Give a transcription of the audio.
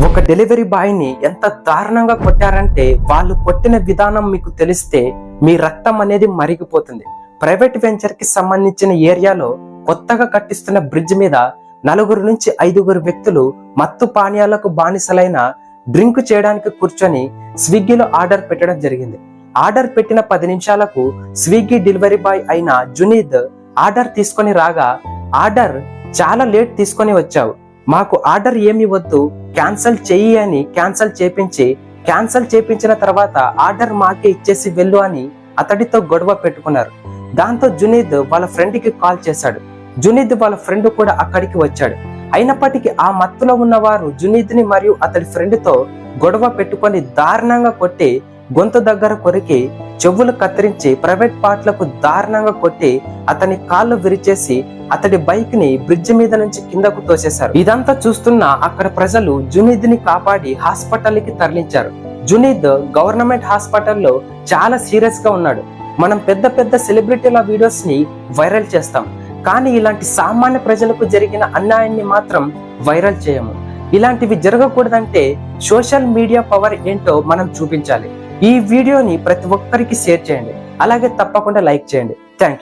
ఒక delivery boy ని ఎంత దారుణంగా కొట్టారంటే వాళ్ళు కొట్టిన విధానం మీకు తెలిస్తే మీ రక్తం అనేది మరిగిపోతుంది. ప్రైవేట్ వెంచర్ కి సంబంధించిన ఏరియాలో కొత్తగా కట్టిస్తున్న బ్రిడ్జ్ మీద 4 నుంచి 5 వ్యక్తులు మత్తు పానీయాలకు బానిసలైన డ్రింక్ చేయడానికి కూర్చొని స్విగ్గీలో ఆర్డర్ పెట్టడం జరిగింది. ఆర్డర్ పెట్టిన 10 నిమిషాలకు స్విగ్గీ డెలివరీ బాయ్ అయిన జునీద్ ఆర్డర్ తీసుకొని రాగా, ఆర్డర్ చాలా లేట్ తీసుకొని వచ్చావు, మాకు ఆర్డర్ ఏమి వద్దు, క్యాన్సల్ చెయ్యి అని క్యాన్సల్ చేపించిన తర్వాత ఆర్డర్ మాకే ఇచ్చేసి వెళ్ళు అని అతడితో గొడవ పెట్టుకున్నారు. దాంతో జునీద్ వాళ్ళ ఫ్రెండ్ కి కాల్ చేశాడు. జునీద్ వాళ్ళ ఫ్రెండ్ కూడా అక్కడికి వచ్చాడు. అయినప్పటికీ ఆ మత్తులో ఉన్నవారు జునీద్ ని మరియు అతడి ఫ్రెండ్ తో గొడవ పెట్టుకొని దారుణంగా కొట్టి, గొంతు దగ్గర కొరికి, చెవులు కత్తిరించి, ప్రైవేట్ పార్ట్లకు దారుణంగా కొట్టి, అతని కాళ్ళు విరిచేసి అతడి బైక్ ని బ్రిడ్జ్ మీద నుంచి కిందకు తోసేశారు. ఇదంతా చూస్తున్న అక్కడ ప్రజలు జునీద్ ని కాపాడి హాస్పిటల్ కి తరలించారు. జునీద్ గవర్నమెంట్ హాస్పిటల్లో చాలా సీరియస్ గా ఉన్నాడు. మనం పెద్ద పెద్ద సెలబ్రిటీల వీడియోస్ ని వైరల్ చేస్తాం, కానీ ఇలాంటి సామాన్య ప్రజలకు జరిగిన అన్యాయాన్ని మాత్రం వైరల్ చేయము. ఇలాంటివి జరగకూడదంటే సోషల్ మీడియా పవర్ ఏంటో మనం చూపించాలి. ఈ వీడియోని ప్రతి ఒక్కరికి షేర్ చేయండి, అలాగే తప్పకుండా లైక్ చేయండి.